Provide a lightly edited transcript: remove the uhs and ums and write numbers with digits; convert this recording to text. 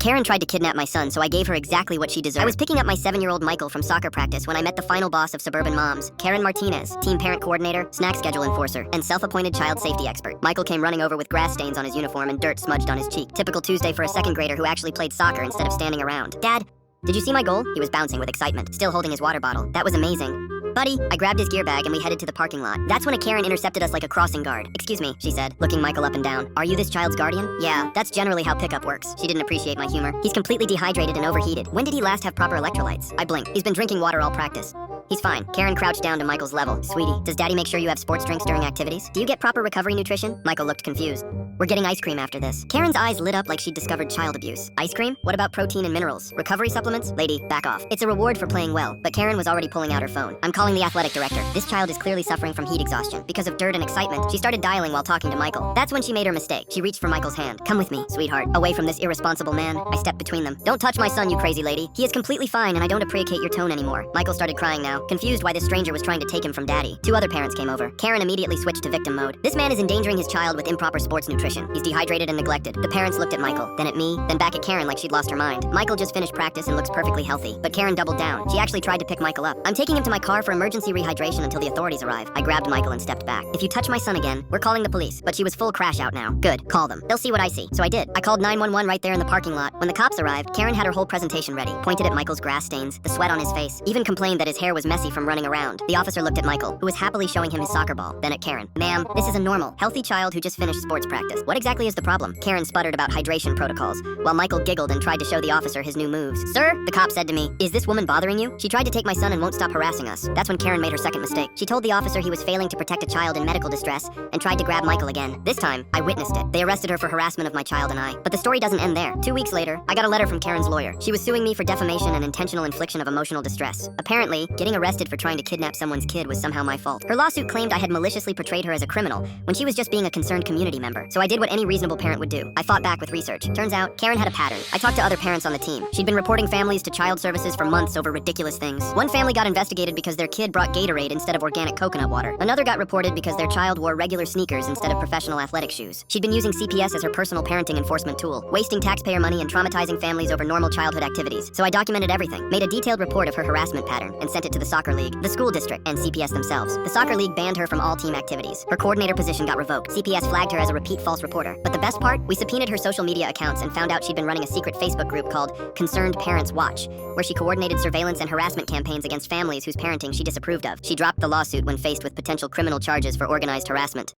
Karen tried to kidnap my son, so I gave her exactly what she deserved. I was picking up my 7-year-old Michael from soccer practice when I met the final boss of Suburban Moms, Karen Martinez, team parent coordinator, snack schedule enforcer, and self-appointed child safety expert. Michael came running over with grass stains on his uniform and dirt smudged on his cheek. Typical Tuesday for a second grader who actually played soccer instead of standing around. Dad, did you see my goal? He was bouncing with excitement, still holding his water bottle. That was amazing. Buddy, I grabbed his gear bag and we headed to the parking lot. That's when a Karen intercepted us like a crossing guard. Excuse me, she said, looking Michael up and down. Are you this child's guardian? Yeah, that's generally how pickup works. She didn't appreciate my humor. He's completely dehydrated and overheated. When did he last have proper electrolytes? I blinked. He's been drinking water all practice. He's fine. Karen crouched down to Michael's level. Sweetie, does Daddy make sure you have sports drinks during activities? Do you get proper recovery nutrition? Michael looked confused. We're getting ice cream after this. Karen's eyes lit up like she'd discovered child abuse. Ice cream? What about protein and minerals? Recovery supplements? Lady, back off. It's a reward for playing well, but Karen was already pulling out her phone. I'm calling the athletic director. This child is clearly suffering from heat exhaustion. Because of dirt and excitement, she started dialing while talking to Michael. That's when she made her mistake. She reached for Michael's hand. Come with me, sweetheart. Away from this irresponsible man. I stepped between them. Don't touch my son, you crazy lady. He is completely fine and I don't appreciate your tone anymore. Michael started crying now, confused why this stranger was trying to take him from Daddy. 2 other parents came over. Karen immediately switched to victim mode. This man is endangering his child with improper sports nutrition. He's dehydrated and neglected. The parents looked at Michael, then at me, then back at Karen like she'd lost her mind. Michael just finished practice and looks perfectly healthy, but Karen doubled down. She actually tried to pick Michael up. I'm taking him to my car for emergency rehydration until the authorities arrive. I grabbed Michael and stepped back. If you touch my son again, we're calling the police. But she was full crash out now. Good, call them. They'll see what I see. So I did. I called 911 right there in the parking lot. When the cops arrived, Karen had her whole presentation ready, pointed at Michael's grass stains, the sweat on his face, even complained that his hair was messy from running around. The officer looked at Michael, who was happily showing him his soccer ball, then at Karen. Ma'am, this is a normal, healthy child who just finished sports practice. What exactly is the problem? Karen sputtered about hydration protocols, while Michael giggled and tried to show the officer his new moves. Sir, the cop said to me, is this woman bothering you? She tried to take my son and won't stop harassing us. That's when Karen made her second mistake. She told the officer he was failing to protect a child in medical distress and tried to grab Michael again. This time, I witnessed it. They arrested her for harassment of my child and I. But the story doesn't end there. 2 weeks later, I got a letter from Karen's lawyer. She was suing me for defamation and intentional infliction of emotional distress. Apparently, getting arrested for trying to kidnap someone's kid was somehow my fault. Her lawsuit claimed I had maliciously portrayed her as a criminal when she was just being a concerned community member. So I did what any reasonable parent would do. I fought back with research. Turns out, Karen had a pattern. I talked to other parents on the team. She'd been reporting families to child services for months over ridiculous things. One family got investigated because their kid brought Gatorade instead of organic coconut water. Another got reported because their child wore regular sneakers instead of professional athletic shoes. She'd been using CPS as her personal parenting enforcement tool, wasting taxpayer money and traumatizing families over normal childhood activities. So I documented everything, made a detailed report of her harassment pattern, and sent it to the soccer league, the school district, and CPS themselves. The soccer league banned her from all team activities. Her coordinator position got revoked. CPS flagged her as a repeat false reporter. But the best part? We subpoenaed her social media accounts and found out she'd been running a secret Facebook group called Concerned Parents Watch, where she coordinated surveillance and harassment campaigns against families whose parenting she disapproved of. She dropped the lawsuit when faced with potential criminal charges for organized harassment.